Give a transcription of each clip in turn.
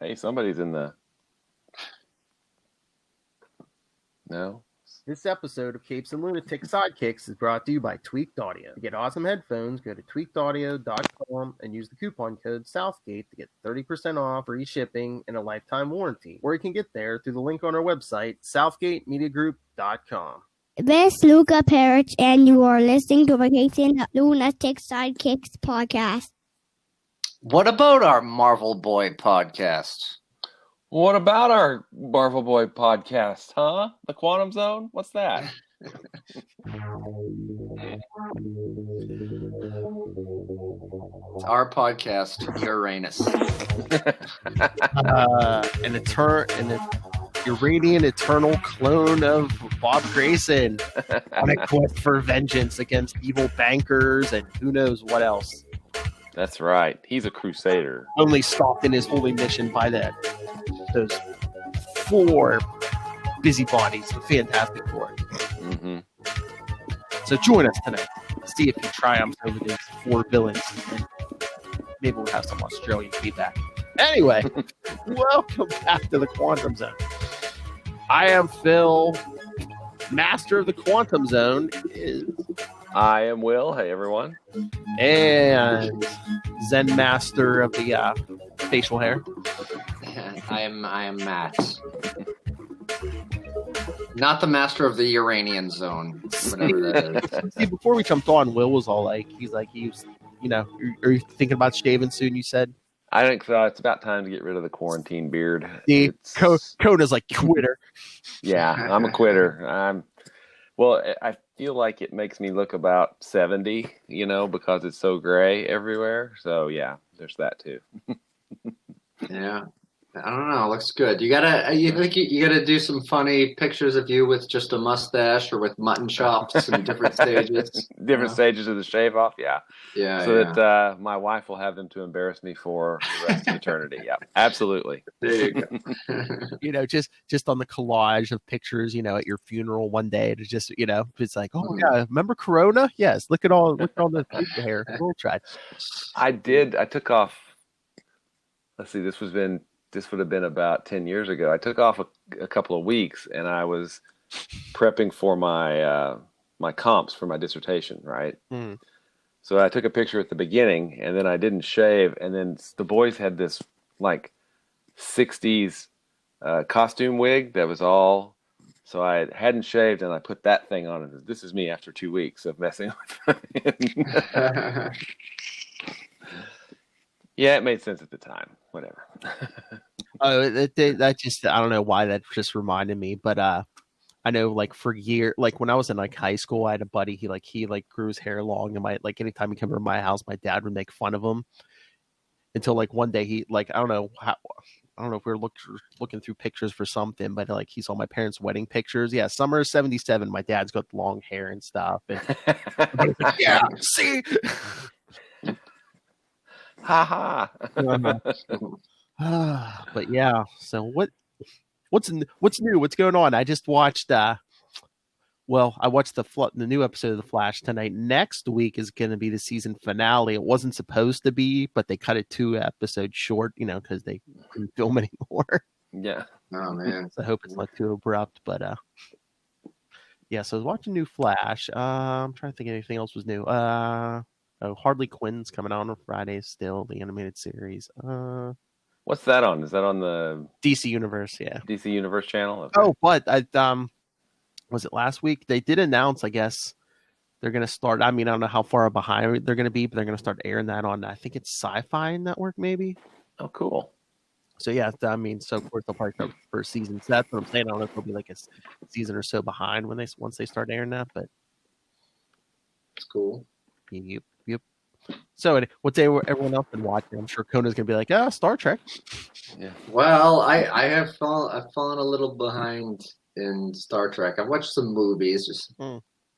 Hey, somebody's in the... No? This episode of Capes and Lunatics Sidekicks is brought to you by Tweaked Audio. To get awesome headphones, go to tweakedaudio.com and use the coupon code Southgate to get 30% off, free shipping, and a lifetime warranty. Or you can get there through the link on our website, southgatemediagroup.com. This is Luca Parrish, and you are listening to the Capes and Lunatics Sidekicks Podcast. What about our Marvel Boy podcast? What about our Marvel Boy podcast, huh? The Quantum Zone? What's that? It's our podcast, Uranus. An Iranian eternal clone of Bob Grayson on a quest for vengeance against evil bankers and who knows what else. That's right. He's a crusader. Only stopped in his holy mission by those 4 busybodies, the Fantastic Four. Mm-hmm. So join us tonight. See if he triumphs over these 4 villains. And maybe we'll have some Australian feedback. Anyway, welcome back to the Quantum Zone. I am Phil. Master of the Quantum Zone is... I am Will. Hey, everyone. And Zen Master of the facial hair. I am Matt. Not the master of the Uranian zone, whatever that is. See, before we jumped on, Will was all like, are you thinking about shaving soon, you said? I think so. It's about time to get rid of the quarantine beard. See, Coda's like, quitter. Yeah, I'm a quitter. I feel like it makes me look about 70, because it's so gray everywhere. So, yeah, there's that too. Yeah. I don't know. It looks good. You gotta do some funny pictures of you with just a mustache or with mutton chops in different stages. Stages of the shave off. Yeah. Yeah. So that my wife will have them to embarrass me for the rest of eternity. Yeah, absolutely. There you go. Just on the collage of pictures, at your funeral one day to just, it's like, oh yeah, remember Corona? Yes. Look at all the hair. We'll try. I took off. Let's see. This would have been about 10 years ago. I took off a couple of weeks, and I was prepping for my my comps for my dissertation, right? Mm. So I took a picture at the beginning, and then I didn't shave, and then the boys had this, 60s costume wig that was all... So I hadn't shaved, and I put that thing on, and this is me after 2 weeks of messing with it. Yeah, it made sense at the time. Whatever. That just, I don't know why that just reminded me, but I know for years, when I was in high school, I had a buddy. He grew his hair long, and anytime he came over to my house, my dad would make fun of him until one day he I don't know if we were looking through pictures for something, but he saw my parents' wedding pictures. Yeah, summer of '77. My dad's got long hair and stuff. And yeah, see. Ha ha. But yeah, so what's new? What's going on? I just watched I watched the new episode of The Flash tonight. Next week is going to be the season finale. It wasn't supposed to be, but they cut it 2 episodes short, because they couldn't film anymore. Yeah. Oh man. So I hope it's not too abrupt, but yeah, so I was watching new Flash. I'm trying to think anything else was new. Harley Quinn's coming out on Friday still, the animated series. What's that on? Is that on the DC Universe? Yeah, DC Universe channel. Okay. Oh, but was it last week? They did announce, I guess, they're going to start. I don't know how far behind they're going to be, but they're going to start airing that on. I think it's Sci-Fi Network, maybe. Oh, cool. So yeah, so of course they'll probably start the first season. So that's what I'm saying. I don't know if they'll be a season or so behind once they start airing that, but it's cool. Yep. So what's everyone else been watching? I'm sure Kona's gonna be like, Star Trek. Yeah. Well, I've fallen a little behind in Star Trek. I've watched some movies, just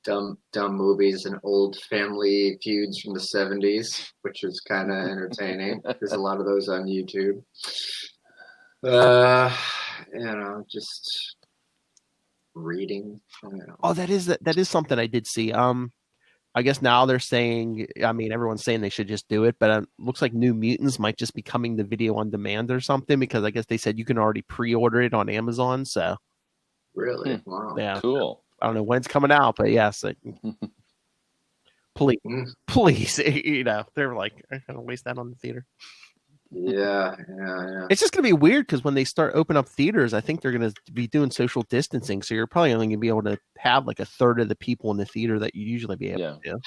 dumb movies and old family feuds from the 70s, which is kind of entertaining. There's a lot of those on YouTube. Just reading. Oh, that is something I did see. I guess now they're saying, I mean, everyone's saying they should just do it, but it looks like New Mutants might just be coming to video on demand or something, because I guess they said you can already pre-order it on Amazon. So Really? Wow. yeah, Cool. I don't know when it's coming out, but yes, please, please, they're like, I'm gonna waste that on the theater. Yeah. It's just gonna be weird because when they start opening up theaters, I think they're gonna be doing social distancing, so you're probably only gonna be able to have like a third of the people in the theater that you usually be able to.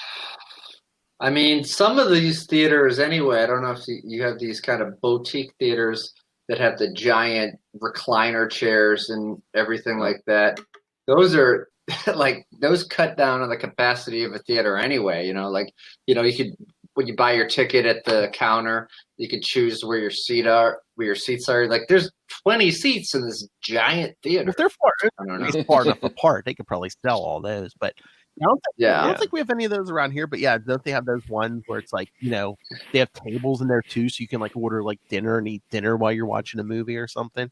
I mean, some of these theaters anyway, I don't know if you have these kind of boutique theaters that have the giant recliner chairs and everything like that. Those are like, those cut down on the capacity of a theater anyway, you could, when you buy your ticket at the counter, you could choose where your seats are. Like, there's 20 seats in this giant theater. If they're far enough apart, they could probably sell all those. But I don't think we have any of those around here. But yeah, don't they have those ones where it's like, they have tables in there too, so you can like order like dinner and eat dinner while you're watching a movie or something?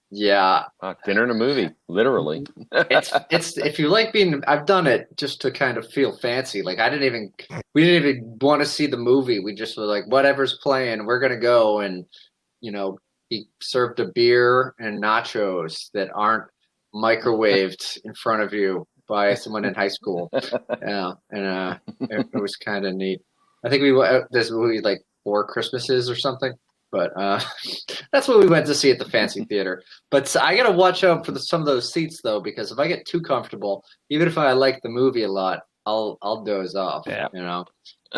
Yeah, dinner and a movie, literally. it's if you like I've done it just to kind of feel fancy. Like we didn't even want to see the movie. We just were like, whatever's playing, we're gonna go. And he served a beer and nachos that aren't microwaved in front of you by someone in high school. Yeah, and it was kind of neat. I think this movie like 4 Christmases or something. But that's what we went to see at the fancy theater. But I got to watch out for some of those seats, though, because if I get too comfortable, even if I like the movie a lot, I'll doze off. Yeah.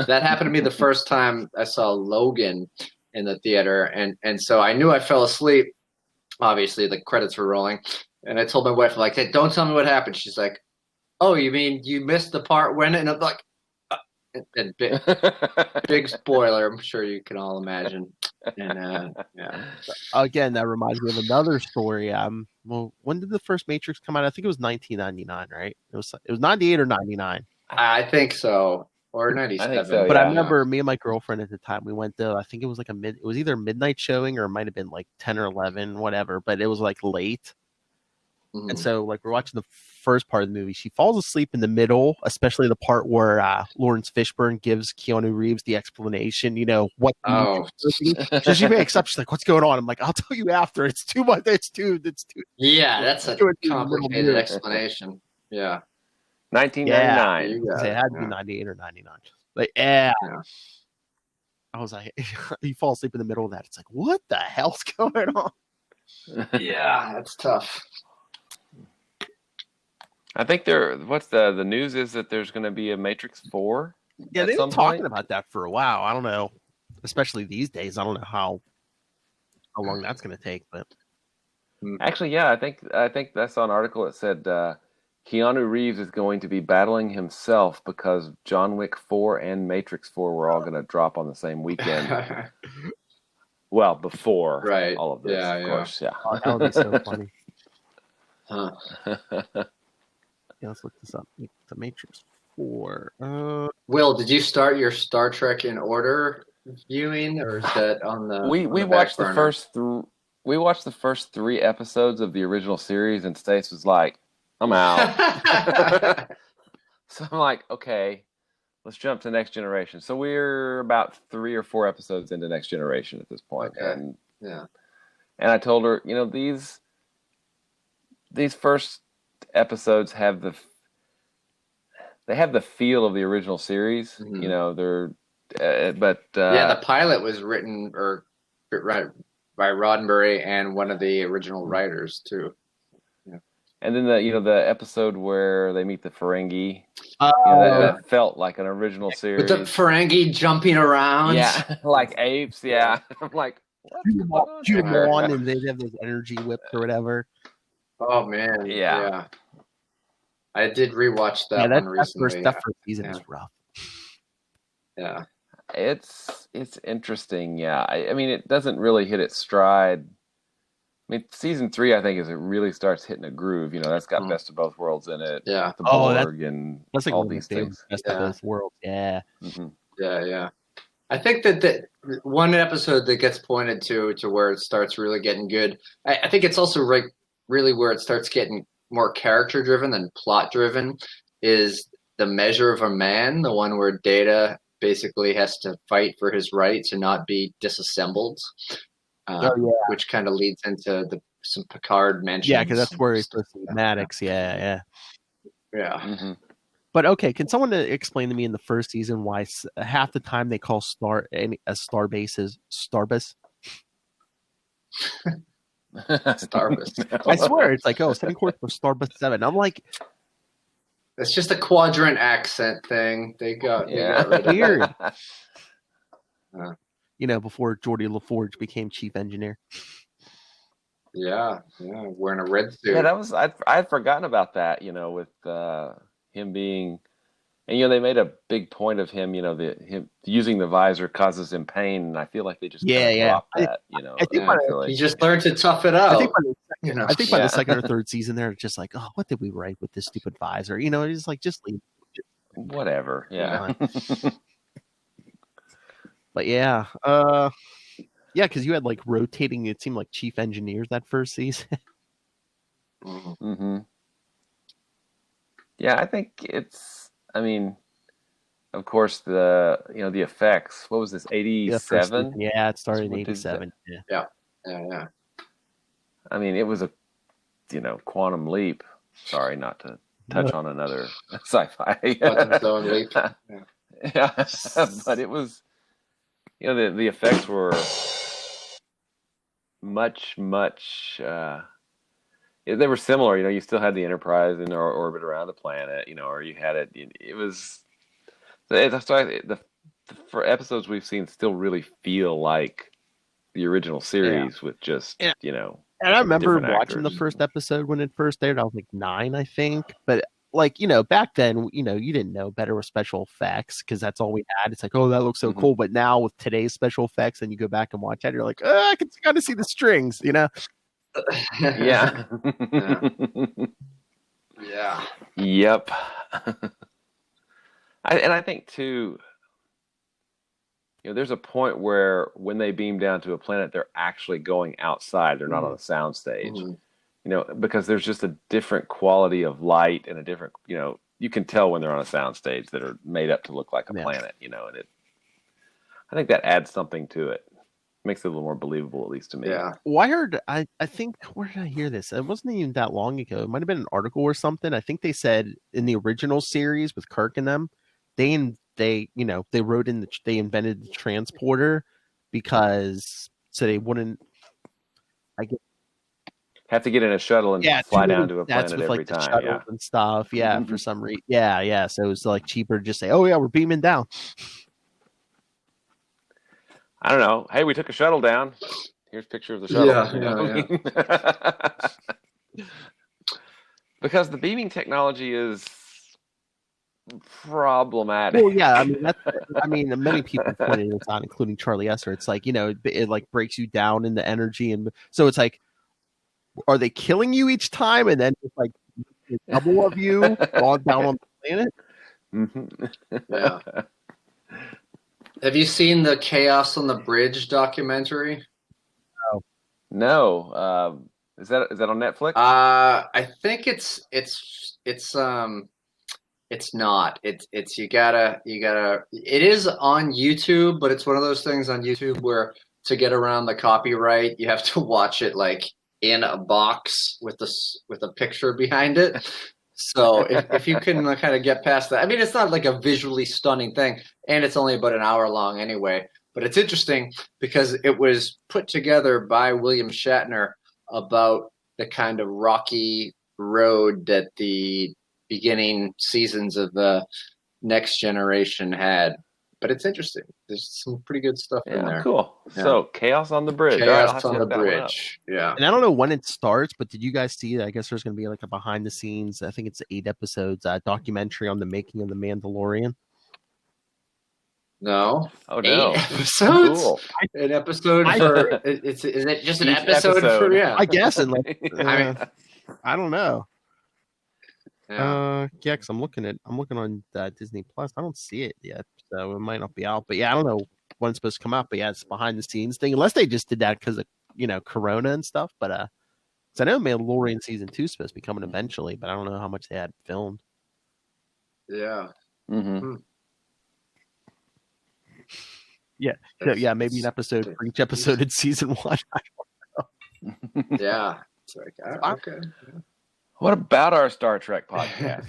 That happened to me the first time I saw Logan in the theater, and so I knew I fell asleep. Obviously, the credits were rolling, and I told my wife, like, "Hey, don't tell me what happened." She's like, "Oh, you mean you missed the part when?" And I'm like, and big spoiler, I'm sure you can all imagine. And yeah. Again, that reminds me of another story. Well, when did the first Matrix come out? I think it was 1999, right? It was 98 or 99. I think so, or 97. I think so, But I remember me and my girlfriend at the time, we went to, I think it was like it was either a midnight showing or it might have been like 10 or 11, whatever. But it was like late. Mm-hmm. And so like we're watching the first part of the movie. She falls asleep in the middle, especially the part where Lawrence Fishburne gives Keanu Reeves the explanation, what. So she makes up. She's like, "What's going on?" I'm like, "I'll tell you after. It's too much. It's too." Yeah, that's a complicated explanation. Yeah. 1999. Yeah. It had to be 98 or 99. Like, yeah. I was like, you fall asleep in the middle of that. It's like, what the hell's going on? Yeah, that's tough. I think what's the news is that there's going to be a Matrix 4. Yeah, they've been talking about that for a while. I don't know, especially these days. I don't know how long that's going to take, but actually, yeah, I think I saw an article that said Keanu Reeves is going to be battling himself because John Wick 4 and Matrix 4 were all going to drop on the same weekend. Well, before all of this, of course, yeah. Oh, that would be so funny. Huh. Yeah, let's look this up. The Matrix 4. Will, did you start your Star Trek in order viewing, or is that on the? We watched the first we watched the first 3 episodes of the original series, and Stace was like, "I'm out." So I'm like, "Okay, let's jump to Next Generation." So we're about 3 or 4 episodes into Next Generation at this point, and I told her, these first episodes have the feel of the original series. Mm-hmm. They're but the pilot was written by Roddenberry and one of the original writers too. Yeah. And then the episode where they meet the Ferengi, that felt like an original series with the Ferengi jumping around, like apes. Yeah, I'm like, what's going on? And they have those energy whips or whatever. Oh man, yeah. I did rewatch that one recently. That first season is rough. Yeah, it's interesting. Yeah, I mean, it doesn't really hit its stride. I mean, season 3, I think, is it really starts hitting a groove. That's got Best of Both Worlds in it. Yeah, the Borg and that's like all these things. Best of Both Worlds. Yeah. Mm-hmm. Yeah. I think that one episode that gets pointed to where it starts really getting good. I think it's also really where it starts getting more character driven than plot driven is The Measure of a Man, the one where Data basically has to fight for his right to not be disassembled, which kind of leads into some Picard mentions. Yeah, because that's where he's supposed to be Maddox. Yeah. Mm-hmm. But okay, can someone explain to me in the first season why half the time they call a starbase is Starbus? Starbus. I swear it's like, setting course for Starbus 7. I'm like, it's just a quadrant accent thing. They got rid of weird. Before Geordie LaForge became chief engineer. Yeah, wearing a red suit. Yeah, that was I'd forgotten about that. With him being, and they made a big point of him. Him using the visor causes him pain, and I feel like they just dropped that. I think he just learned to tough it out. I think by the second or third season, they're just like, oh, what did we write with this stupid visor? It's like just leave. Whatever. Yeah. But yeah, because you had like rotating. It seemed like chief engineers that first season. Mm-hmm. Yeah, I think it's. I mean, of course, the effects. What was this? 87. Yeah, it started in 87. Yeah. I mean, it was a quantum leap. Sorry, not to touch on another sci-fi. Quantum zone leap. Yeah, but it was. The effects were much. They were similar. You still had the Enterprise in our orbit around the planet. Or you had it. It was. For episodes we've seen still really feel like the original series with just And I remember watching the first episode when it first aired. I was like 9, I think. But back then, you didn't know better with special effects because that's all we had. It's like, oh, that looks so cool. But now with today's special effects, and you go back and watch that, you're like, I can kind of see the strings, Yeah. Yeah. Yep. I think too, there's a point where when they beam down to a planet, they're actually going outside. They're not on a sound stage. Because there's just a different quality of light and a different, you can tell when they're on a sound stage that are made up to look like a planet, and I think that adds something to it. Makes it a little more believable, at least to me. Yeah. Well, I think, where did I hear this? It wasn't even that long ago. It might have been an article or something. I think they said in the original series with Kirk and them, they wrote in they invented the transporter because so they wouldn't, I guess, have to get in a shuttle and fly down to a planet with, every the time. Shuttles and stuff. Yeah, for some reason. Yeah. So it was like cheaper to just say, oh yeah, we're beaming down. I don't know. Hey, we took a shuttle down. Here's a picture of the shuttle. Yeah. Because the beaming technology is problematic. Well, yeah, many people pointed this out, including Charlie Esser. It's like, it like breaks you down into energy, and so it's like, are they killing you each time, and then just like a double of you fall down on the planet? Yeah. Have you seen the Chaos on the Bridge documentary? No. Is that on Netflix? I think it's not. It's you gotta. It is on YouTube, but it's one of those things on YouTube where to get around the copyright, you have to watch it like in a box with a picture behind it. So if you can kind of get past that, I mean, it's not like a visually stunning thing, and it's only about an hour long anyway. But it's interesting because it was put together by William Shatner about the kind of rocky road that the beginning seasons of the Next Generation had. But it's interesting. There's some pretty good stuff in there. Cool. Yeah. So Chaos on the Bridge. Chaos on the Bridge. Yeah. And I don't know when it starts, but did you guys see that? I guess there's going to be like a behind the scenes, I think it's 8 episodes, documentary on the making of The Mandalorian. No. Oh, no. 8 episodes? Cool. An episode for, is it just an episode for, yeah. I guess. And like, I don't know. Yeah, because I'm looking on Disney Plus. I don't see it yet, so it might not be out. But yeah, I don't know when it's supposed to come out. But yeah, it's behind the scenes thing. Unless they just did that because of Corona and stuff. But because I know Mandalorian season 2 is supposed to be coming eventually, but I don't know how much they had filmed. Yeah. Mm-hmm. Yeah, maybe an episode for each episode in season 1. Yeah. It's like, okay. What about our Star Trek podcast?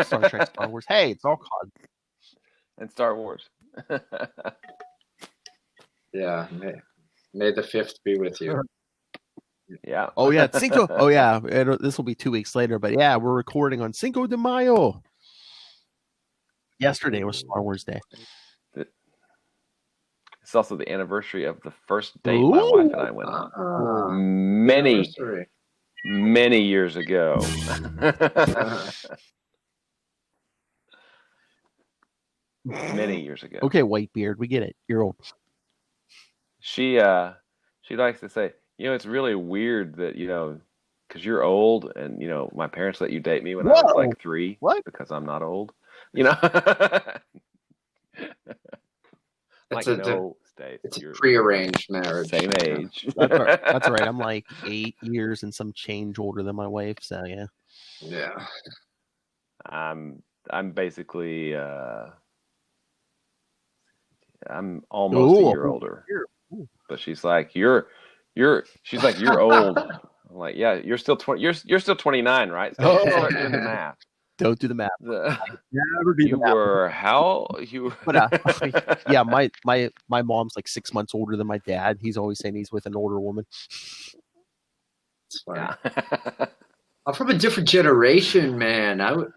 Star Trek, Star Wars. Hey, it's all called. And Star Wars. Yeah. May the 5th be with you. Yeah. Oh, yeah. Cinco. Oh, yeah. This will be 2 weeks later, but yeah, we're recording on Cinco de Mayo. Yesterday was Star Wars Day. It's also the anniversary of the first date my wife and I went on. Many years ago. Many years ago. Okay, Whitebeard, we get it. You're old. She likes to say, it's really weird that, because you're old and, my parents let you date me when I was like 3. What? Because I'm not old. It's Stace, a prearranged marriage. Same age. That's right. I'm like 8 years and some change older than my wife, so yeah. Yeah. I'm basically I'm almost a year older. But she's like, you're old. I'm like, yeah, you're still 20. You're still 29, right? So start doing the math. Don't do the math. Never do the math. Were how you? But yeah, my mom's like 6 months older than my dad. He's always saying he's with an older woman. It's fine. Yeah. I'm from a different generation, man. I'm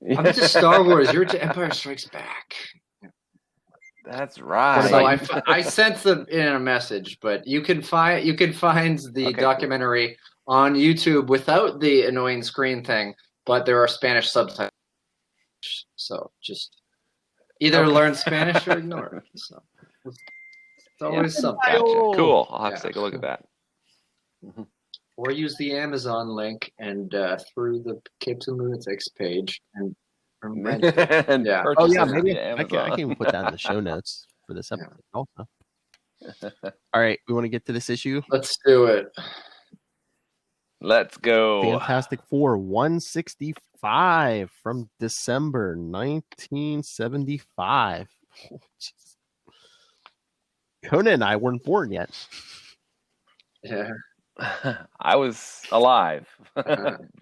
into Star Wars. You're into Empire Strikes Back. That's right. So I sent them in a message, but you can find the documentary on YouTube without the annoying screen thing, but there are Spanish subtitles. So just either learn Spanish or ignore it. So it's always something. Gotcha. Cool. I'll have to take a look at that. Mm-hmm. Or use the Amazon link and through the Capes and Lunatics page and yeah. Oh yeah, maybe I can even put that in the show notes for this episode also. All right, we want to get to this issue. Let's do it. Let's go. Fantastic Four 165 from December 1975. Oh, Conan and I weren't born yet. Yeah. I was alive.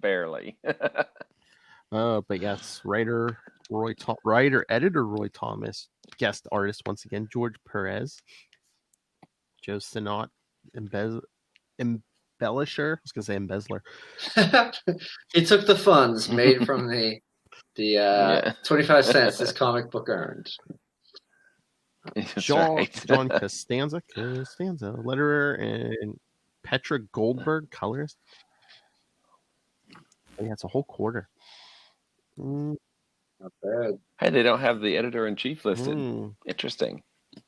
Barely. But yes, editor Roy Thomas, guest artist once again George Perez, Joe Sinnott, embellisher. I was gonna say embezzler. He took the funds made from the 25 cents this comic book earned. John Costanza, letterer, and Petra Goldberg, colorist. Oh, yeah, it's a whole quarter. Not bad. Hey, they don't have the editor-in-chief listed. Interesting. I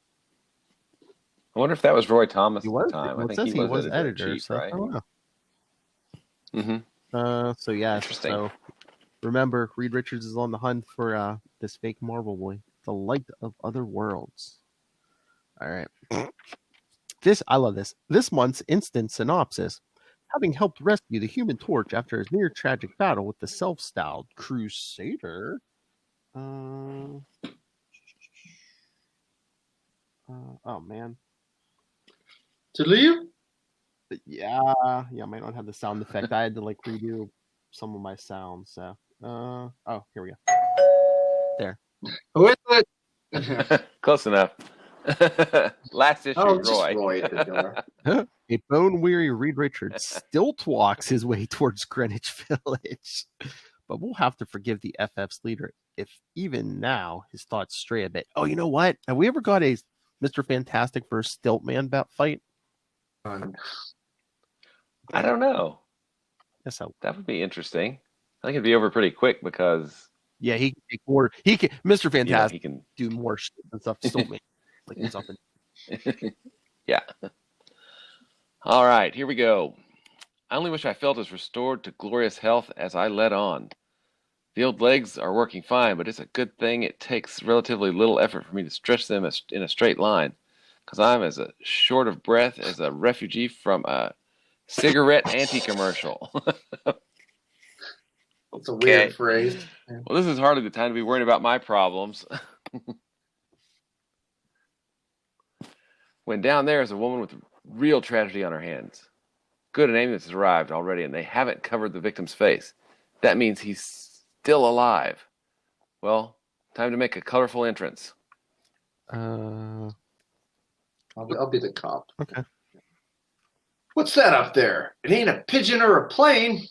wonder if that was Roy Thomas at the time. I think he was editor-in-chief, so right? I don't know. Mm-hmm. So yeah. Interesting. So remember, Reed Richards is on the hunt for this fake Marvel boy, the light of other worlds. All right. I love this. This month's instant synopsis. Having helped rescue the Human Torch after his near-tragic battle with the self-styled Crusader. Oh, man. To leave? Yeah, I might not have the sound effect. I had to, redo some of my sounds, so. Here we go. There. Who is it? Close enough. Last issue, Roy. A bone-weary Reed Richards stilt walks his way towards Greenwich Village. But we'll have to forgive the FF's leader if even now his thoughts stray a bit. Oh, you know what? Have we ever got a Mr. Fantastic versus Stiltman fight? I don't know. Yes, that would be interesting. I think it'd be over pretty quick because he can Mr. Fantastic he can do more shit than stuff to Stiltman. Something. Yeah. All right, here we go. I only wish I felt as restored to glorious health as I led on. The old legs are working fine, but it's a good thing it takes relatively little effort for me to stretch them in a straight line, because I'm as short of breath as a refugee from a cigarette anti-commercial. It's a weird phrase. Yeah. Well, this is hardly the time to be worrying about my problems. When down there is a woman with real tragedy on her hands. Good, an ambulance has arrived already, and they haven't covered the victim's face. That means he's still alive. Well, time to make a colorful entrance. I'll be the cop. Okay. What's that up there? It ain't a pigeon or a plane.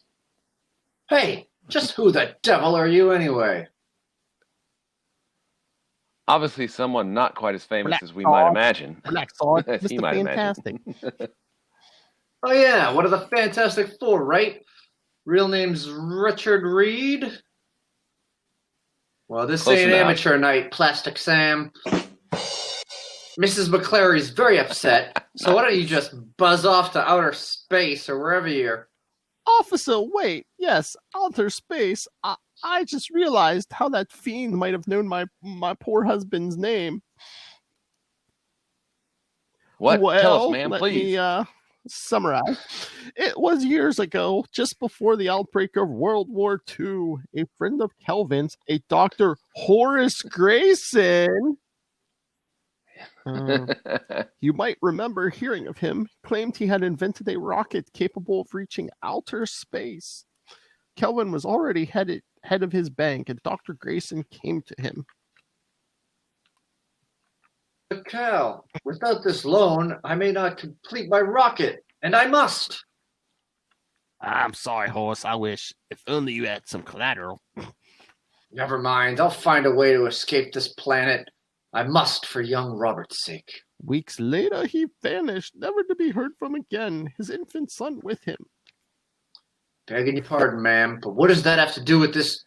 Hey, just who the devil are you anyway? Obviously, someone not quite as famous Relax, as we might imagine. Relax, Todd. As he Mr. might Fantastic. Oh yeah, what are the Fantastic Four, right? Real name's Richard Reed. Well, this Close ain't enough. amateur night, Plastic Sam. Mrs. McClary's very upset, so why don't you just buzz off to outer space or wherever you're... Officer, wait. Yes, outer space. I just realized how that fiend might have known my poor husband's name. What? Well, Tell us, ma'am, let please. me summarize. It was years ago, just before the outbreak of World War II. A friend of Kelvin's, a Dr. Horace Grayson, you might remember hearing of him, claimed he had invented a rocket capable of reaching outer space. Kelvin was already head of his bank, and Dr. Grayson came to him. But Cal, without this loan, I may not complete my rocket, and I must. I'm sorry, Horace. I wish. If only you had some collateral. Never mind, I'll find a way to escape this planet. I must for young Robert's sake. Weeks later, he vanished, never to be heard from again, his infant son with him. Begging your pardon, ma'am, but what does that have to do with this?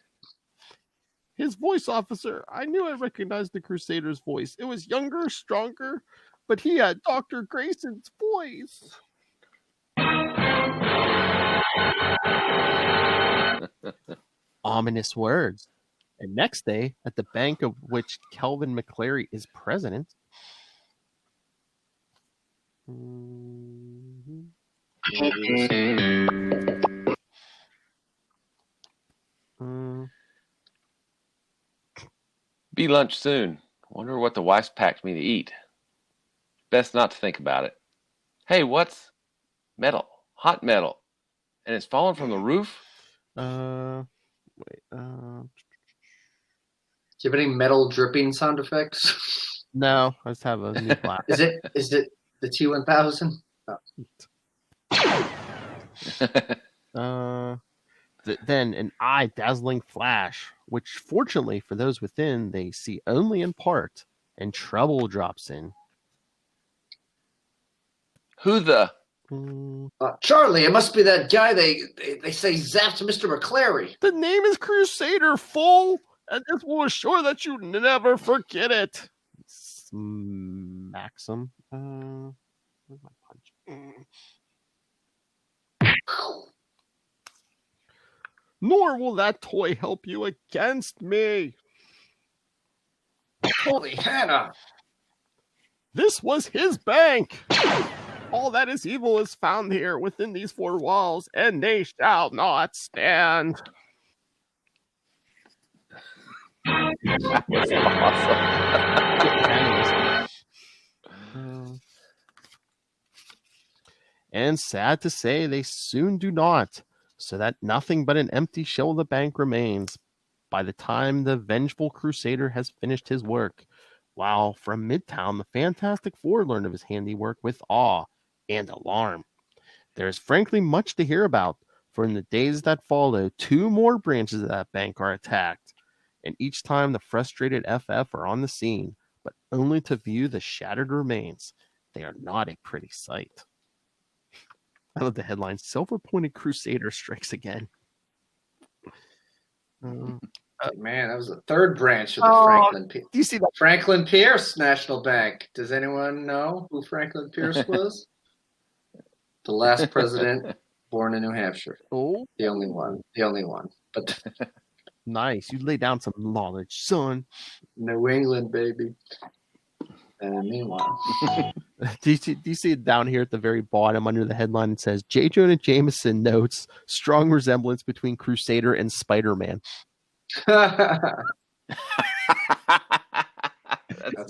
His voice, officer. I knew I recognized the Crusader's voice. It was younger, stronger, but he had Dr. Grayson's voice. Ominous words. And next day, at the bank of which Kelvin McClary is president, Be lunch soon. Wonder what the wife's packed me to eat. Best not to think about it. Hey, what's metal? Hot metal. And it's fallen from the roof? Do you have any metal dripping sound effects? No, I just have a new class. Is it the T1000? Oh. Then an eye-dazzling flash, which fortunately for those within, they see only in part, and trouble drops in. Who the? Charlie, it must be that guy they say zapped Mr. McClary. The name is Crusader, fool, and this will assure that you never forget it. Maxim. Where's my punch? Nor will that toy help you against me. Holy Hannah! This was his bank. All that is evil is found here within these four walls, and they shall not stand. That was awesome. And sad to say, they soon do not, so that nothing but an empty shell of the bank remains by the time the vengeful Crusader has finished his work, while from Midtown the Fantastic Four learn of his handiwork with awe and alarm. There is frankly much to hear about, for in the days that follow, 2 more branches of that bank are attacked, and each time the frustrated FF are on the scene, but only to view the shattered remains. They are not a pretty sight. I love the headline, Silver-Pointed Crusader strikes again. Man, that was the third branch of the Franklin Pierce. Do you see that? Franklin Pierce National Bank. Does anyone know who Franklin Pierce was? The last president born in New Hampshire. Oh, The only one. But nice. You lay down some knowledge, son. New England, baby. And meanwhile, Do you see it down here at the very bottom under the headline? It says, J. Jonah Jameson notes strong resemblance between Crusader and Spider-Man. That's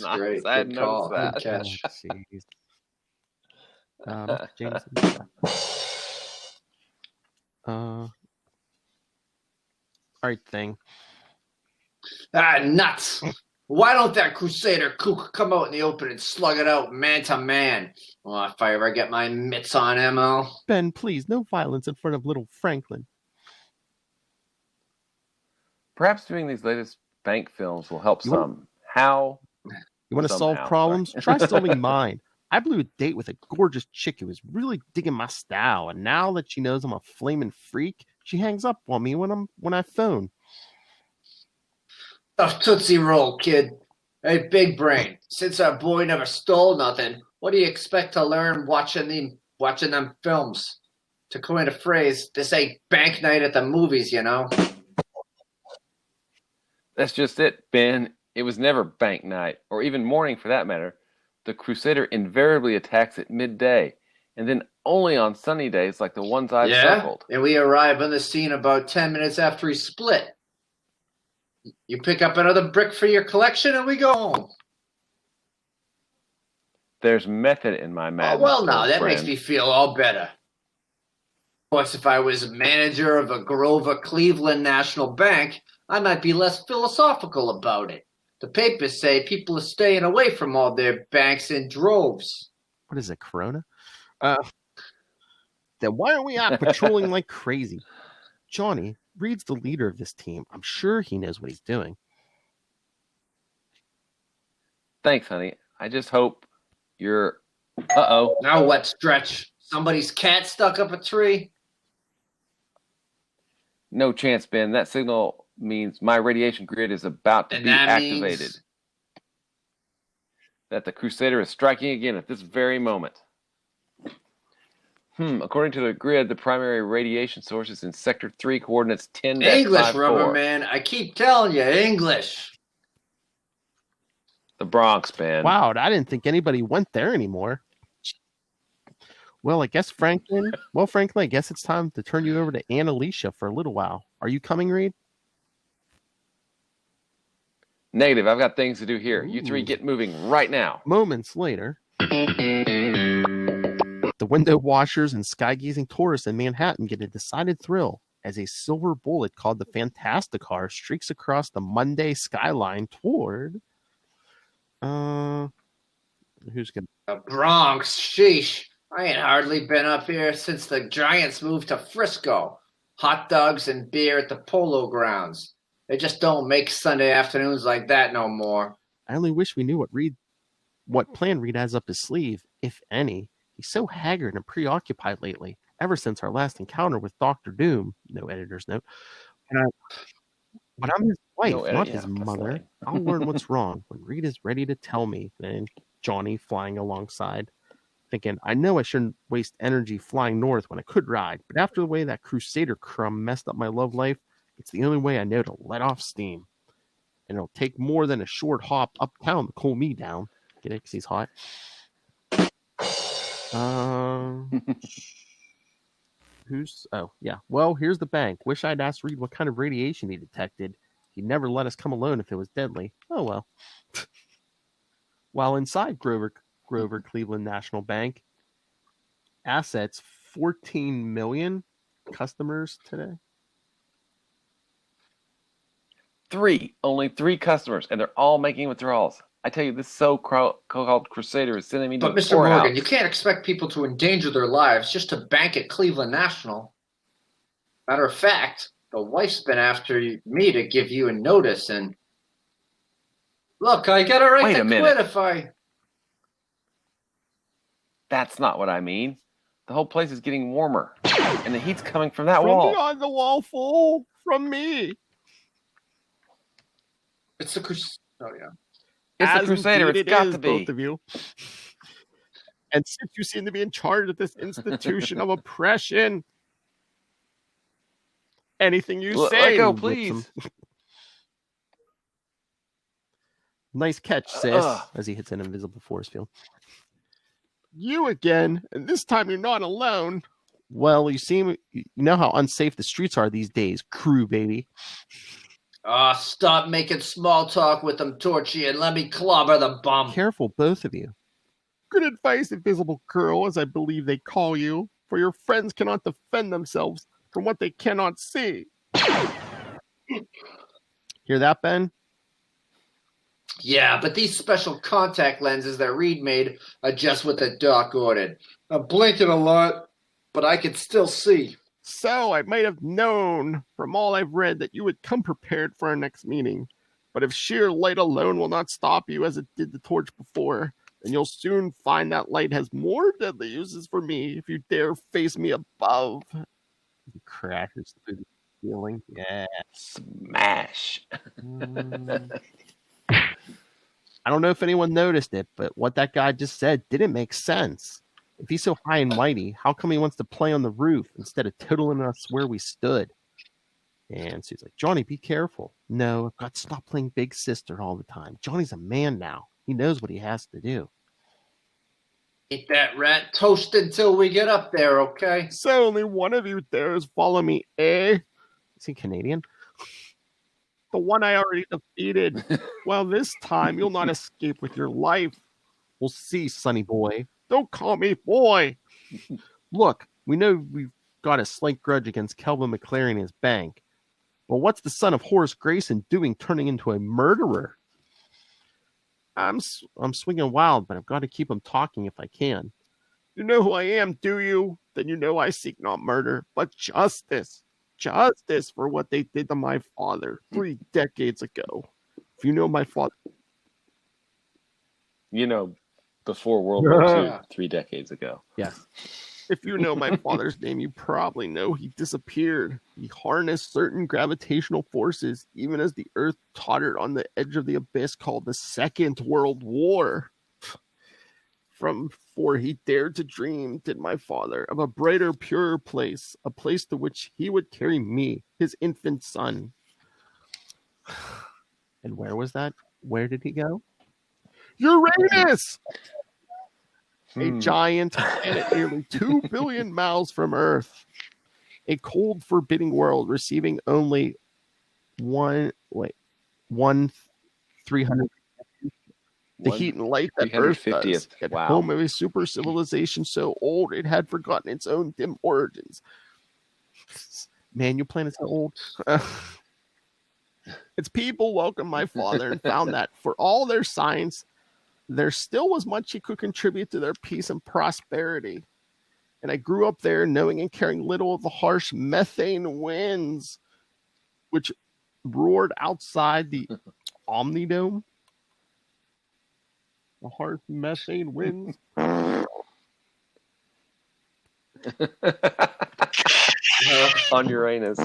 nice. great. I had Good noticed call. that. Good catch. Mr. Jameson. All right, thing. Nuts! Why don't that Crusader kook come out in the open and slug it out man to man? Well, if I ever get my mitts on him, Ben, please, no violence in front of little Franklin. Perhaps doing these latest bank films will help some. How? You want to solve Somehow, problems? Try solving mine. I blew a date with a gorgeous chick who was really digging my style, and now that she knows I'm a flaming freak, she hangs up on me when I phone. Oh, Tootsie Roll, kid. Hey, big brain. Since our boy never stole nothing, what do you expect to learn watching them films? To coin a phrase, this ain't bank night at the movies, you know? That's just it, Ben. It was never bank night, or even morning for that matter. The Crusader invariably attacks at midday, and then only on sunny days like the ones I've circled. And we arrive on the scene about 10 minutes after he split. You pick up another brick for your collection, and we go home. There's method in my madness. Oh, well, now, old that friend. makes me feel all better. Of course, if I was manager of a Grover Cleveland National Bank, I might be less philosophical about it. The papers say people are staying away from all their banks in droves. What is it, Corona? Then why are we out patrolling like crazy? Johnny, Reed's the leader of this team. I'm sure he knows what he's doing. Thanks, honey. I just hope you're... Uh-oh. Now what, Stretch? Somebody's cat stuck up a tree? No chance, Ben. That signal means my radiation grid is about to be activated. That the Crusader is striking again at this very moment. According to the grid, the primary radiation source is in Sector 3, coordinates 10-54. English, Rubber Man. I keep telling you, English. The Bronx, Ben. Wow, I didn't think anybody went there anymore. Well, I guess Franklin, I guess it's time to turn you over to Aunt Alicia for a little while. Are you coming, Reed? Negative. I've got things to do here. You three get moving right now. Moments later, the window washers and sky-gazing tourists in Manhattan get a decided thrill as a silver bullet called the Fantasticar streaks across the Monday skyline toward... who's gonna... The Bronx, sheesh. I ain't hardly been up here since the Giants moved to Frisco. Hot dogs and beer at the Polo Grounds. They just don't make Sunday afternoons like that no more. I only wish we knew what plan Reed has up his sleeve, if any. He's so haggard and preoccupied lately, ever since our last encounter with Dr. Doom. No editor's note. But I'm his wife, not his mother. I'll learn what's wrong when Reed is ready to tell me. And Johnny flying alongside, thinking, I know I shouldn't waste energy flying north when I could ride, but after the way that Crusader crumb messed up my love life, it's the only way I know to let off steam. And it'll take more than a short hop uptown to cool me down. Get it? Because he's hot. Well, here's the bank. Wish I'd asked Reed what kind of radiation he detected. He'd never let us come alone if it was deadly. Oh well. While inside Grover Cleveland National Bank, assets 14 million customers today. Only three customers, and they're all making withdrawals. I tell you, this so-called Crusader is sending me to But the Mr. Morgan, poorhouse. you can't expect people to endanger their lives just to bank at Cleveland National. Matter of fact, the wife's been after me to give you a notice, and look, I got a right to quit if I... That's not what I mean. The whole place is getting warmer, and the heat's coming from that wall. From beyond the wall, fool! From me! It's the Crusader. Oh, yeah. It's the Crusader. It's got to be. Both of you. And since you seem to be in charge of this institution of oppression, anything you say. Let go, please. Nice catch, sis, as he hits an invisible force field. You again, and this time you're not alone. Well, you know how unsafe the streets are these days, crew baby. Stop making small talk with them, Torchy, and let me clobber the bum. Careful, both of you. Good advice, Invisible Girl, as I believe they call you, for your friends cannot defend themselves from what they cannot see. Hear that, Ben? Yeah, but these special contact lenses that Reed made are just what the doc ordered. I'm blinking a lot, but I can still see. So I might have known from all I've read that you would come prepared for our next meeting. But if sheer light alone will not stop you as it did the torch before, then you'll soon find that light has more deadly uses for me if you dare face me above. Crackers through the ceiling. Yeah. Smash. I don't know if anyone noticed it, but what that guy just said didn't make sense. If he's so high and mighty, how come he wants to play on the roof instead of totaling us where we stood? And Sue's like, Johnny, be careful. No, I've got to stop playing big sister all the time. Johnny's a man now. He knows what he has to do. Eat that rat toast until we get up there, okay? So only one of you dares follow me, eh? Is he Canadian? The one I already defeated. Well, this time you'll not escape with your life. We'll see, sonny boy. Don't call me boy. Look, we know we've got a slight grudge against Kelvin McClary and his bank. But what's the son of Horace Grayson doing turning into a murderer? I'm swinging wild, but I've got to keep him talking if I can. You know who I am, do you? Then you know I seek not murder, but justice. Justice for what they did to my father 3 decades ago. If you know my father... You know, before World War II, 3 decades ago. Yes. If you know my father's name, you probably know he disappeared. He harnessed certain gravitational forces, even as the Earth tottered on the edge of the abyss called the Second World War. From before he dared to dream, did my father, of a brighter, purer place, a place to which he would carry me, his infant son. And where was that? Where did he go? Uranus! A giant planet nearly 2 billion miles from Earth. A cold, forbidding world receiving only 300. The heat and light that Earth does. At home of a super civilization so old it had forgotten its own dim origins. Man, your planet's so old. Its people welcomed my father and found that for all their science, there still was much he could contribute to their peace and prosperity. And I grew up there knowing and caring little of the harsh methane winds which roared outside the Omnidome. The harsh methane winds. On Uranus.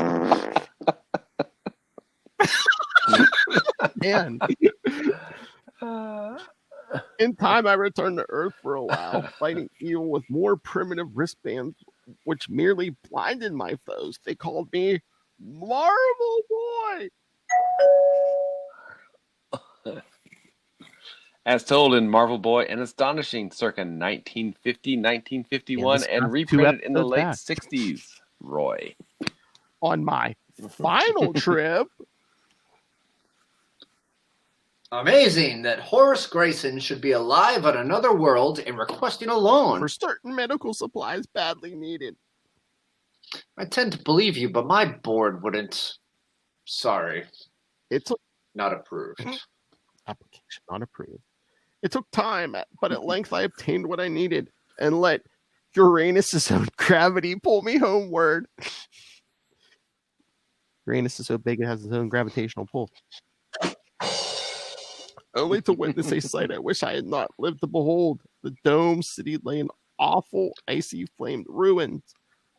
Man. In time, I returned to Earth for a while, fighting evil with more primitive wristbands, which merely blinded my foes. They called me Marvel Boy. As told in Marvel Boy, an astonishing circa 1950, 1951, and reprinted in the late 60s, Roy. On my final trip... Amazing that Horace Grayson should be alive on another world and requesting a loan. For certain medical supplies badly needed. I tend to believe you, but my board wouldn't. Sorry. Not approved. Application not approved. It took time, but at length I obtained what I needed and let Uranus' own gravity pull me homeward. Uranus is so big it has its own gravitational pull. Only to witness a sight I wish I had not lived to behold. The dome city lay in awful, icy, flamed ruins.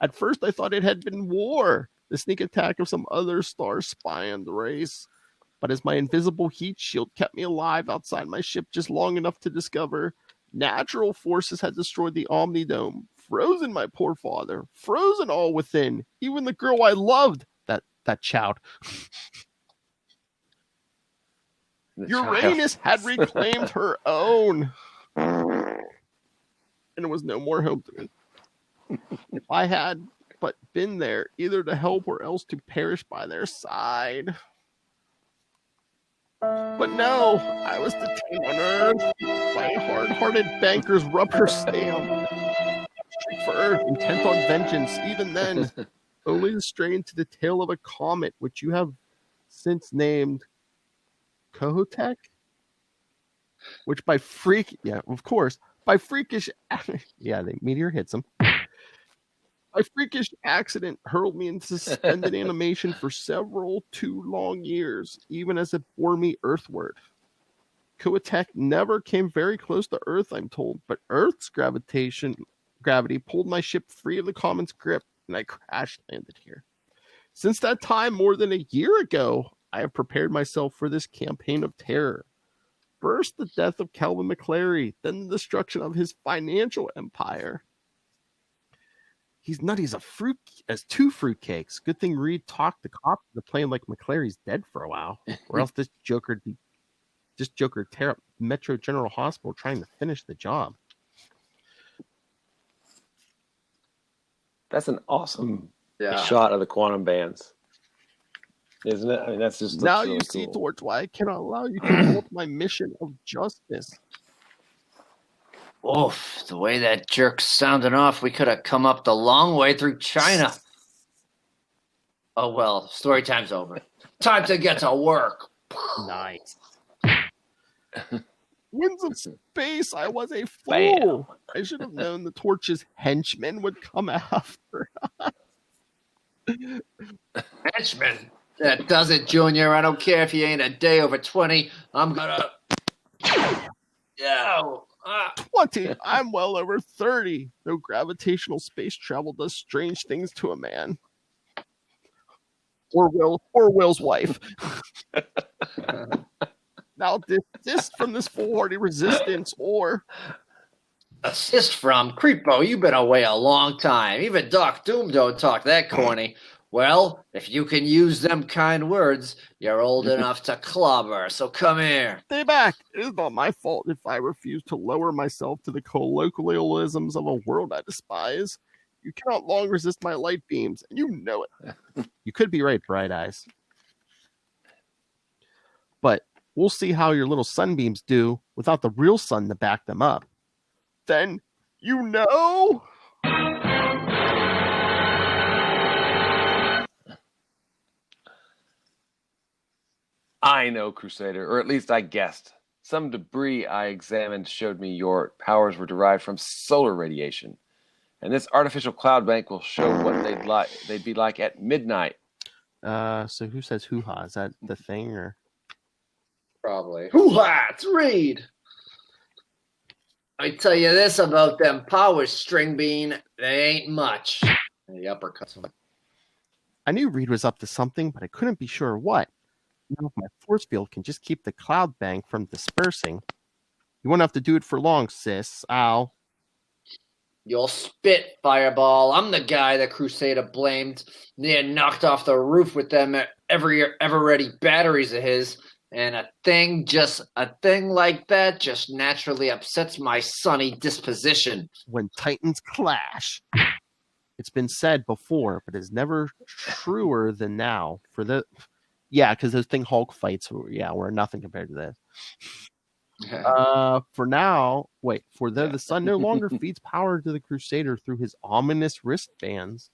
At first I thought it had been war, the sneak attack of some other star spy on the race. But as my invisible heat shield kept me alive outside my ship just long enough to discover, natural forces had destroyed the Omnidome, frozen my poor father, frozen all within, even the girl I loved, that child. Uranus had reclaimed her own. And it was no more home to me. If I had but been there, either to help or else to perish by their side. But no, I was detained on Earth by a hard-hearted banker's rubber stamp. For Earth, intent on vengeance, even then, only to stray into the tail of a comet, which you have since named Kohotek, which by freakish, the meteor hits him. By freakish accident, hurled me into suspended animation for several too long years, even as it bore me earthward. Kohotek never came very close to Earth, I'm told, but Earth's gravity pulled my ship free of the comet's grip, and I crash landed here. Since that time, more than a year ago, I have prepared myself for this campaign of terror. First, the death of Calvin McClary, then the destruction of his financial empire. He's nutty as two fruitcakes. Good thing Reed talked the cops into playing like McClary's dead for a while, or else this Joker would tear up Metro General Hospital trying to finish the job. That's an awesome shot of the quantum bands, isn't it? I mean, that's just now really you see, cool. Torch, why I cannot allow you to help my mission of justice. Oof, the way that jerk's sounding off, we could have come up the long way through China. Oh, well, story time's over. Time to get to work. Nice. Winds of space, I was a fool. Bam. I should have known the Torch's henchmen would come after us. Henchman, that does it, Junior. I don't care if you ain't a day over 20. I'm gonna... Yeah. 20. I'm well over 30. Though gravitational space travel does strange things to a man. Or Will's wife. Now desist from this foolhardy resistance, or... Assist from? Creepo, you've been away a long time. Even Doc Doom don't talk that corny. Well, if you can use them kind words, you're old enough to clobber, so come here. Stay back. It is not my fault if I refuse to lower myself to the colloquialisms of a world I despise. You cannot long resist my light beams, and you know it. You could be right, Bright Eyes. But we'll see how your little sunbeams do without the real sun to back them up. Then, you know... I know, Crusader, or at least I guessed. Some debris I examined showed me your powers were derived from solar radiation. And this artificial cloud bank will show what they'd be like at midnight. So who says hoo-ha? Is that the thing, or? Probably. Hoo-ha! It's Reed! I tell you this about them powers, String Bean. They ain't much. The uppercuts. I knew Reed was up to something, but I couldn't be sure what. Now, if my force field can just keep the cloud bank from dispersing, you won't have to do it for long, sis. Ow. You'll spit, Fireball. I'm the guy the Crusader blamed. They had knocked off the roof with them ever-ready batteries of his. And a thing like that just naturally upsets my sunny disposition. When titans clash. It's been said before, but is never truer than now. Because those thing Hulk fights were nothing compared to this. For the sun no longer feeds power to the Crusader through his ominous wristbands.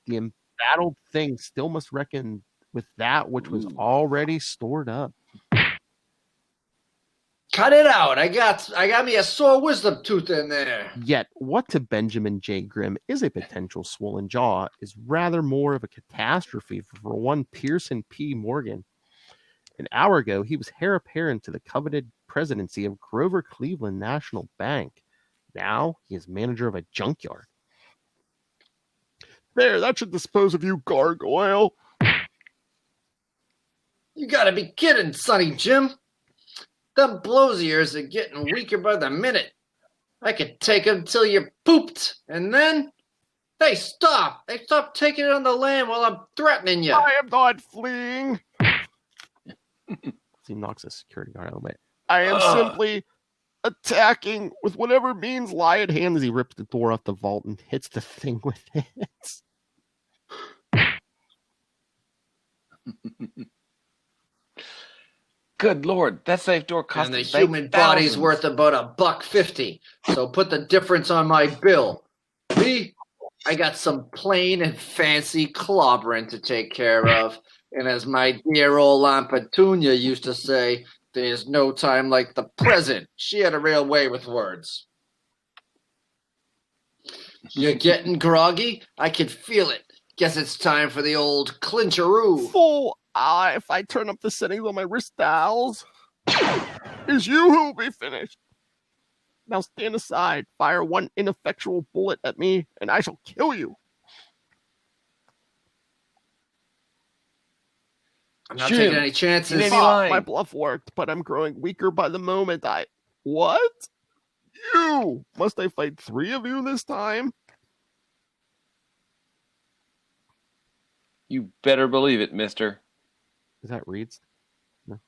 The embattled thing still must reckon with that which was already stored up. Cut it out. I got me a sore wisdom tooth in there. Yet, what to Benjamin J. Grimm is a potential swollen jaw is rather more of a catastrophe for one Pearson P. Morgan. An hour ago, he was heir apparent to the coveted presidency of Grover Cleveland National Bank. Now, he is manager of a junkyard. There, that should dispose of you, gargoyle. You gotta be kidding, Sonny Jim. Them blows of yours are getting weaker by the minute. I could take them till you're pooped, and then they stop. They stop taking it on the land while I'm threatening you. I am not fleeing. He knocks a security guard out of the way. I am simply attacking with whatever means lie at hand as he rips the door off the vault and hits the thing with it. Good Lord, that safe door cost And the us human body's worth about $1.50. So put the difference on my bill. Me, I got some plain and fancy clobbering to take care of. And as my dear old Aunt Petunia used to say, there's no time like the present. She had a real way with words. You're getting groggy? I can feel it. Guess it's time for the old clincheroo. Fool! If I turn up the settings on my wrist dials, it's you who will be finished. Now stand aside, fire one ineffectual bullet at me, and I shall kill you. I'm not Jim, taking any chances. you may be lying. My bluff worked, but I'm growing weaker by the moment. What? You! Must I fight 3 of you this time? You better believe it, mister. Is that Reed's? No.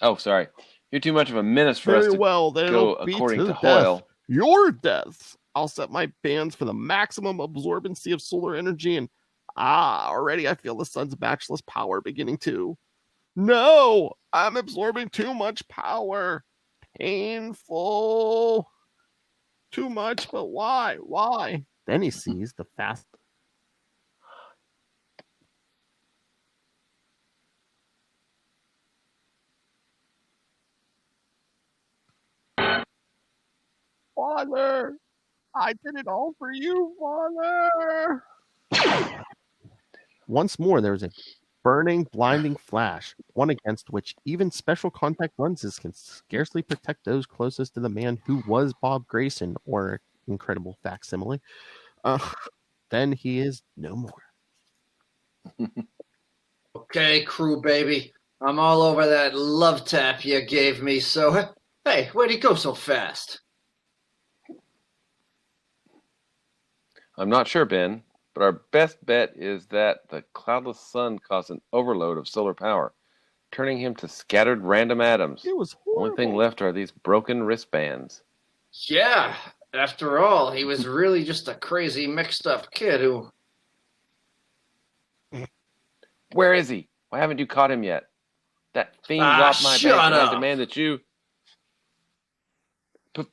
Oh, sorry. You're too much of a menace for us Very to well, then go it'll be according to death. Hoyle. Your deaths. I'll set my bands for the maximum absorbency of solar energy, and already I feel the sun's matchless power beginning to. No, I'm absorbing too much power. Painful. Too much, but why? Why? Then he sees the fast. Father, I did it all for you, Father. Once more, there was a burning, blinding flash, one against which even special contact lenses can scarcely protect those closest to the man who was Bob Grayson, or incredible facsimile. Then he is no more. Okay, crew baby. I'm all over that love tap you gave me, so... Hey, where'd he go so fast? I'm not sure, Ben, but our best bet is that the cloudless sun caused an overload of solar power, turning him to scattered random atoms. It was The horrible. only thing left are these broken wristbands. Yeah, after all, he was really just a crazy mixed-up kid who... Where is he? Why haven't you caught him yet? That fiend robbed my shut bank, and up. I demand that you...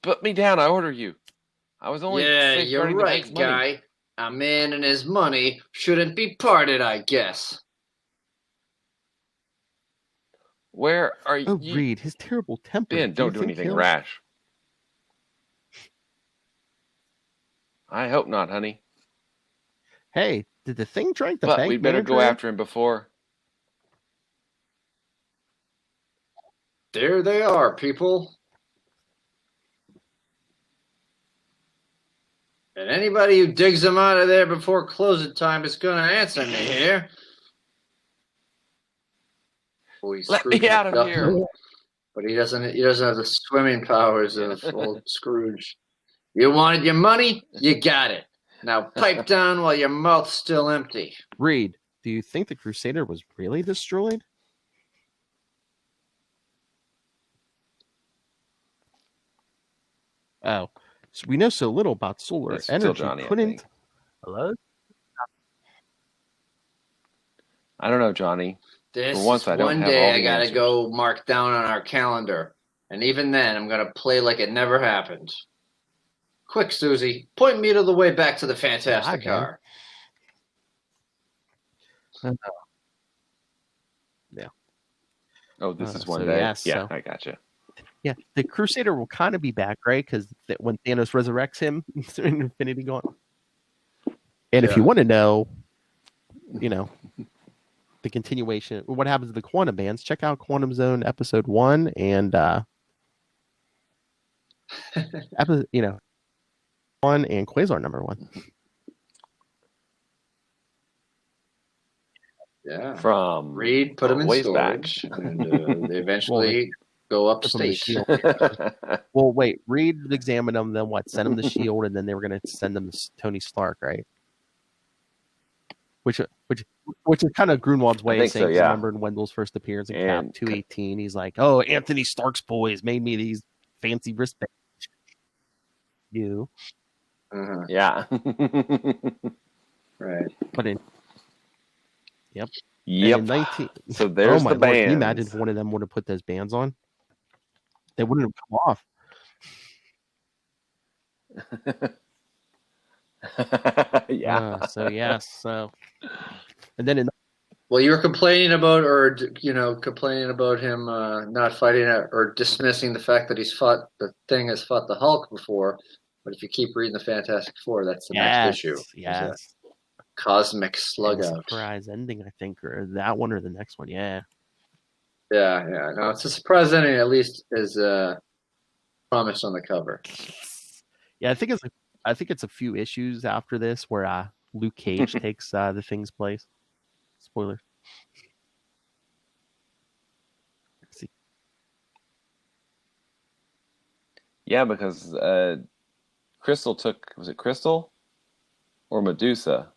Put me down, I order you. I was only Yeah, you're safeguarding the right, bank's money. guy. A man and his money shouldn't be parted, I guess. Where are Oh, you? Reed, his terrible temper. Ben, you don't do think anything he'll- rash. I hope not, honey. Hey, did the thing drink the But bank we'd better go manager? after him before... There they are, people. And anybody who digs them out of there before closing time is going to answer me here. Boy, Let Scrooge me out of McDuck. here. But he doesn't have the swimming powers of old Scrooge. You wanted your money? You got it. Now pipe down while your mouth's still empty. Reed, do you think the Crusader was really destroyed? Oh, so we know so little about solar It's still energy. Johnny, I Couldn't. think. Hello? I don't know, Johnny. This For once, I don't one have day all I the gotta answers. go mark down on our calendar. And even then, I'm gonna play like it never happened. Quick, Susie, point me to the way back to the Fantastic Yeah, Car. Yeah. Oh, this is one so day. yes, Yeah, so- I gotcha. Yeah, the Crusader will kind of be back, right? Because when Thanos resurrects him in Infinity Gauntlet. And if Yeah. you want to know, the continuation, what happens to the quantum bands, check out Quantum Zone episode 1 and 1 and Quasar number 1. Yeah. From Reed put them in ways storage, and they eventually go From the upstate. shield. back. Well, wait, Reed would examine them, then what? Send them the shield, and then they were going to send them to Tony Stark, right? Which Which is kind of Grunwald's way of think saying, so, yeah. remember in Wendell's first appearance in And- Cap 218, he's like, oh, Anthony Stark's boys made me these fancy wristbands. You. Yeah. Right. But in Yep. Yep. And in 19, So there's my the Lord, bands. can you imagine if one of them would have put those bands on? They wouldn't have come off. Yeah. So and then in Well, you were complaining about, complaining about him not fighting it or dismissing the fact that the Thing has fought the Hulk before. But if you keep reading the Fantastic Four, that's the next issue. Yes. Cosmic Slug Out. Surprise ending, I think, or that one or the next one. Yeah. Yeah. No, it's a surprise ending. At least is promised on the cover. Yeah, I think it's a few issues after this where Luke Cage takes the Thing's place. Spoiler. Let's see. Yeah, because was it Crystal or Medusa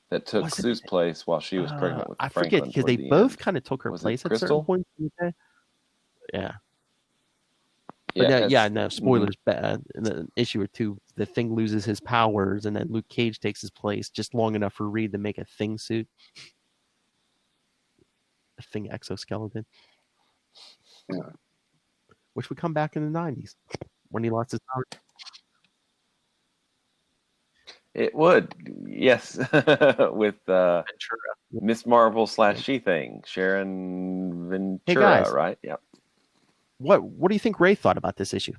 that took Was it- Sue's place while she was pregnant with I Franklin? forget because they both kind of took her Was it place at Crystal? certain points in the day. Yeah. But no, spoilers. In an issue or two, the Thing loses his powers, and then Luke Cage takes his place just long enough for Reed to make a Thing suit. A Thing exoskeleton. Yeah. Which would come back in the 90s when he lost his power. It would, yes, with Ventura. Miss Marvel / She-Thing, Sharon Ventura, Hey, guys. right? Yep. What do you think Ray thought about this issue?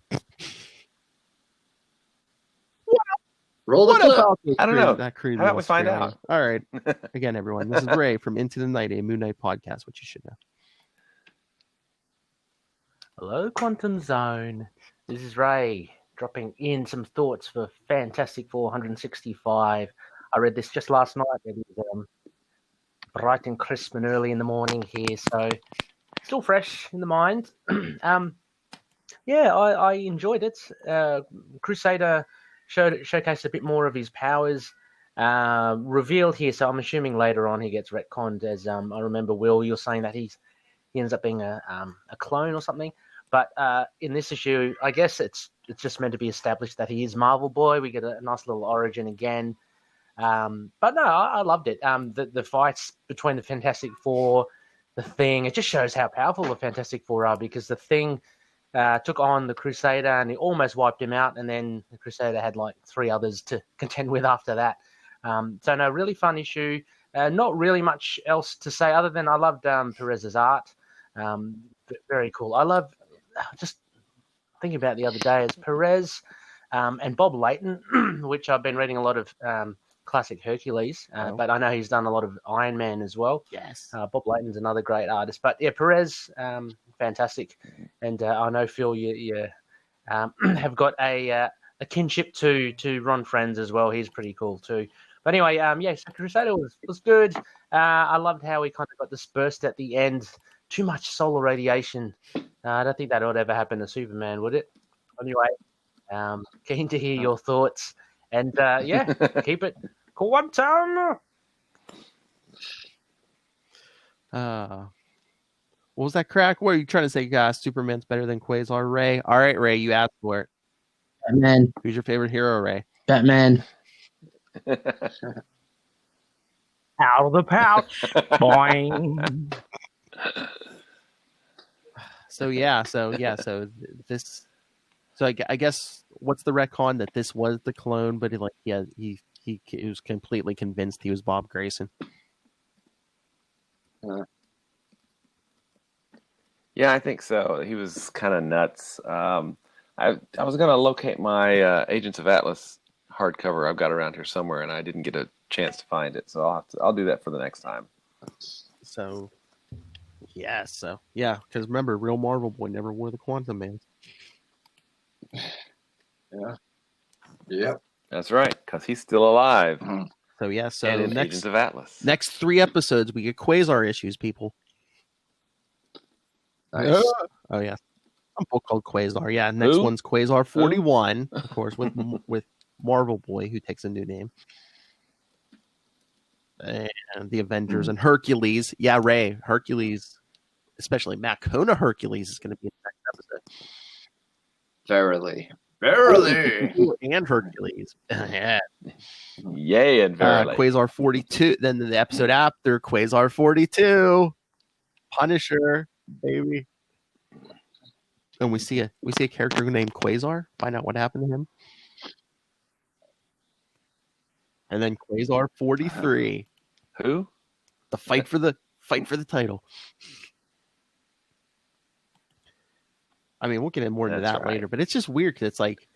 Roll the clip. I don't know. That crude How about we find Australian. out? All right. Again, everyone, this is Ray from Into the Night, a Moon Knight podcast, which you should know. Hello, Quantum Zone. This is Ray dropping in some thoughts for Fantastic 465. I read this just last night. It is bright and crisp and early in the morning here, so still fresh in the mind. I enjoyed it. Crusader showcased a bit more of his powers. Revealed here, so I'm assuming later on he gets retconned. As I remember, Will, you're saying that he ends up being a clone or something. But in this issue, I guess it's just meant to be established that he is Marvel Boy. We get a nice little origin again. But no, I loved it. The fights between the Fantastic Four, the Thing, it just shows how powerful the Fantastic Four are, because the Thing took on the Crusader and he almost wiped him out, and then the Crusader had like 3 others to contend with after that. So no, really fun issue. Not really much else to say other than I loved Perez's art. Very cool. I love just thinking about the other day, it's Perez and Bob Layton, which I've been reading a lot of classic Hercules, but I know he's done a lot of Iron Man as well. Yes. Bob Layton's another great artist. But yeah, Perez, fantastic. And I know, Phil, you have got a kinship to Ron Friends as well. He's pretty cool too. But anyway, so Crusader was good. I loved how he kind of got dispersed at the end. Too much solar radiation. I don't think that would ever happen to Superman, would it? Anyway, keen to hear your thoughts. And keep it quantum. What was that, Crack? What are you trying to say? Superman's better than Quasar, Ray? All right, Ray, you asked for it. Batman. Who's your favorite hero, Ray? Batman. Out of the pouch. Boing. So I guess what's the retcon that this was the clone, but he was completely convinced he was Bob Grayson. Yeah, I think so. He was kind of nuts. I was going to locate my Agents of Atlas hardcover I've got around here somewhere, and I didn't get a chance to find it, so I'll do that for the next time. So because remember, real Marvel Boy never wore the Quantum Man. Yeah. Yep. That's right, because he's still alive. So and in Agents of Atlas. Next 3 episodes, we get Quasar issues, people. Nice. Oh yeah, a book called Quasar. Yeah, next Who? one's Quasar 41, of course, with Marvel Boy, who takes a new name. and the Avengers and Hercules. Yeah, Ray, Hercules, especially Macona Hercules is going to be in the next episode. Verily. And Hercules. Yeah. Yay and verily. Quasar 42. Then the episode after Quasar 42, Punisher, baby. And we see a character named Quasar. Find out what happened to him. And then Quasar 43. Who? The fight for the title. I mean, we'll get in more into that later, but it's just weird because it's like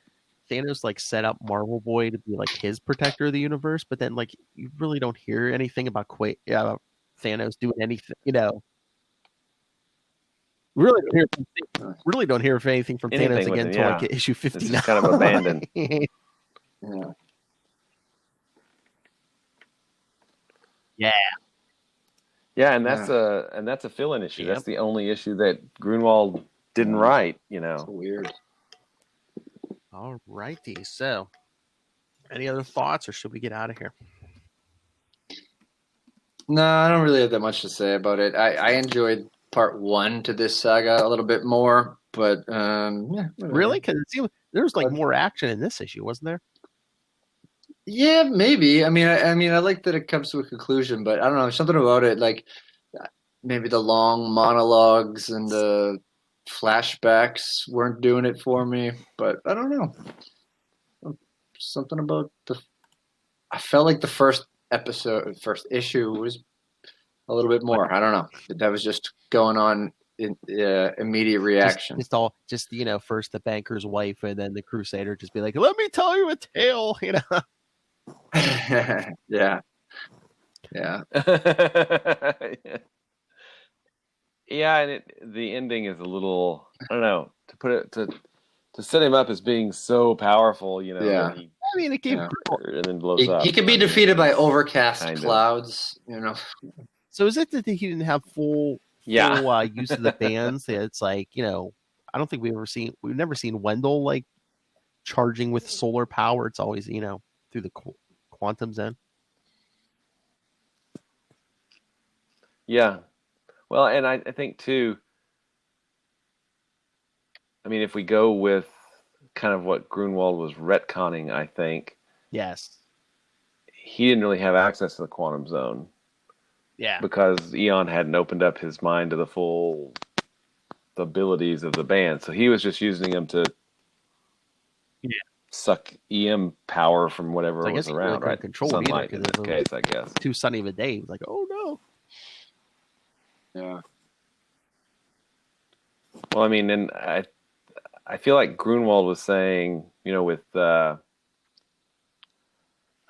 Thanos like set up Marvel Boy to be like his protector of the universe, but then like you really don't hear anything about Thanos doing anything, you know. Really don't hear anything from Thanos again until like issue 59. It's kind of abandoned. Yeah, and that's a fill-in issue. Yep. That's the only issue that Grunwald didn't write, you know. That's weird. All righty. So, any other thoughts, or should we get out of here? No, I don't really have that much to say about it. I enjoyed part 1 to this saga a little bit more, but really, because there was like more action in this issue, wasn't there? Yeah, maybe. I mean, I like that it comes to a conclusion, but I don't know, something about it, like maybe the long monologues and the flashbacks weren't doing it for me. But I don't know. Something about I felt like the first issue was a little bit more. I don't know. That was just going on in immediate reaction. Just you know, first the banker's wife and then the Crusader just be like, "Let me tell you a tale," you know. Yeah. Yeah, and the ending is a little, I don't know, to put it to set him up as being so powerful, you know. Yeah. It gave and then blows up. He could be defeated by overcast clouds, you know. So is it that he didn't have full use of the bands? It's like, you know, I don't think we've never seen Wendell like charging with solar power. It's always, you know, through the quantum zone. Yeah. Well, and I think too, I mean, if we go with kind of what Grunwald was retconning, I think. Yes. He didn't really have access to the quantum zone. Yeah. Because Eon hadn't opened up his mind to the abilities of the band. So he was just using them to suck EM power from whatever was around, right? Sunlight in this case, I guess. Too sunny of a day. He was like, oh no. Yeah. Well, I mean, and I feel like Grunwald was saying, you know, with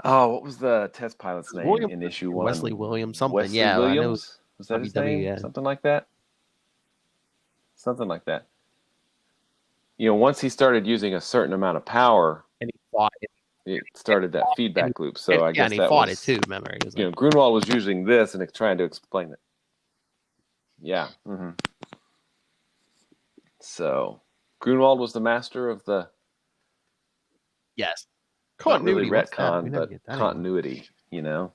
what was the test pilot's name in issue 1? Wesley Williams, something. Wesley Williams? Was that his name? Something like that. Something like that. You know, once he started using a certain amount of power, and he fought it started that feedback loop. So I guess and he fought it too. Remember, he was you know, Grunwald was using this and trying to explain it. Yeah. Mm-hmm. So Grunwald was the master of the continuity, not really retcon, but continuity. You know.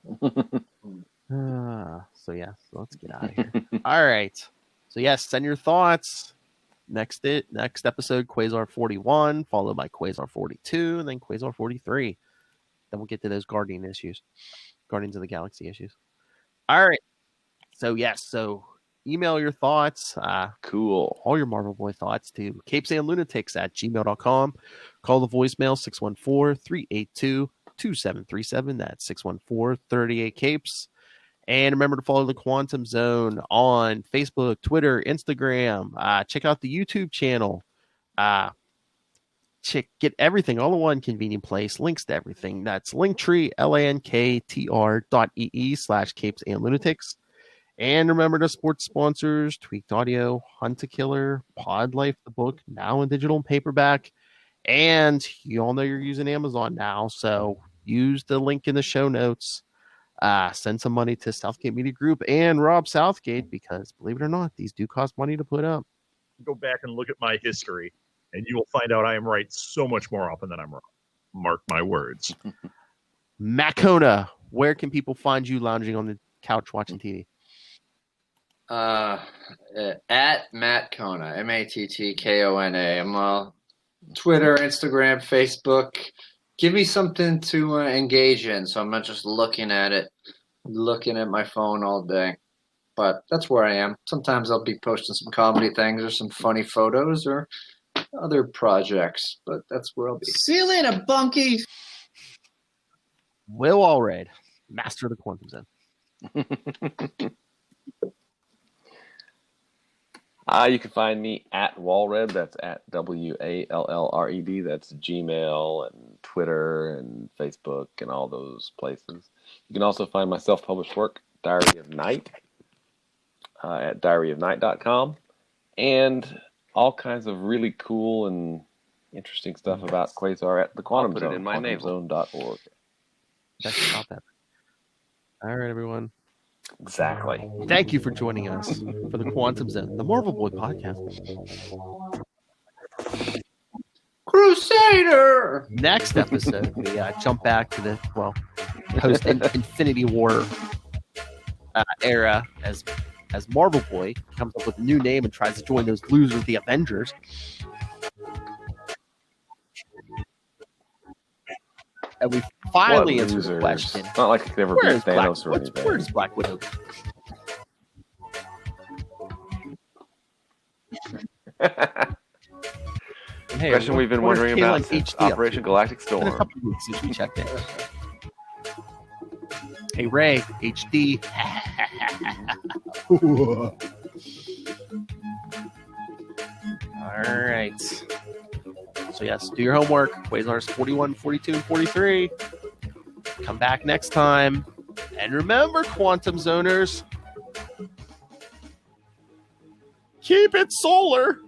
So let's get out of here. All right. So send your thoughts. Next episode, Quasar 41, followed by Quasar 42, and then Quasar 43. Then we'll get to those Guardians of the Galaxy issues. All right. So email your thoughts. Cool. All your Marvel Boy thoughts to capesandlunatics@gmail.com. Call the voicemail 614-382-2737. That's 614-38-CAPES. And remember to follow the Quantum Zone on Facebook, Twitter, Instagram. Check out the YouTube channel. Get everything all in one convenient place. Links to everything. That's Linktree, linktr.ee/capesandlunatics. And remember to support sponsors: Tweaked Audio, Hunt a Killer, Pod Life, the book, now in digital and paperback. And you all know you're using Amazon now, so use the link in the show notes. Send some money to Southgate Media Group and Rob Southgate, because believe it or not, these do cost money to put up. Go back and look at my history, and you will find out I am right so much more often than I'm wrong. Mark my words. Macona where can people find you lounging on the couch watching TV? At Matt Kona, MatTKona. I'm on Twitter, Instagram, Facebook. Give me something to engage in, so I'm not just looking at my phone all day. But that's where I am. Sometimes I'll be posting some comedy things or some funny photos or other projects, but that's where I'll be. See you later, Bunky. Will Allred, master of the Quantum Zone. You can find me at Walred. That's at WALLRED. That's Gmail and Twitter and Facebook and all those places. You can also find my self-published work, Diary of Night, at diaryofnight.com, and all kinds of really cool and interesting stuff about Quasar at the Quantum Zone. It in my quantumzone.org. That's about that. All right, everyone. Exactly. Thank you for joining us for the Quantum Zone, the Marvel Boy podcast. Crusader! Next episode, we jump back to the post Infinity War era as Marvel Boy comes up with a new name and tries to join those losers, the Avengers. And we finally answer the question. It's not like it could ever be Thanos or anything. Where does Black Widow go? Hey, Question we've been wondering about since Operation Galactic It's been a Storm. couple weeks since we checked in. Hey, Ray, HD. All right. So, yes, do your homework. Quasar's 41, 42, and 43. Come back next time. And remember, Quantum Zoners, keep it solar.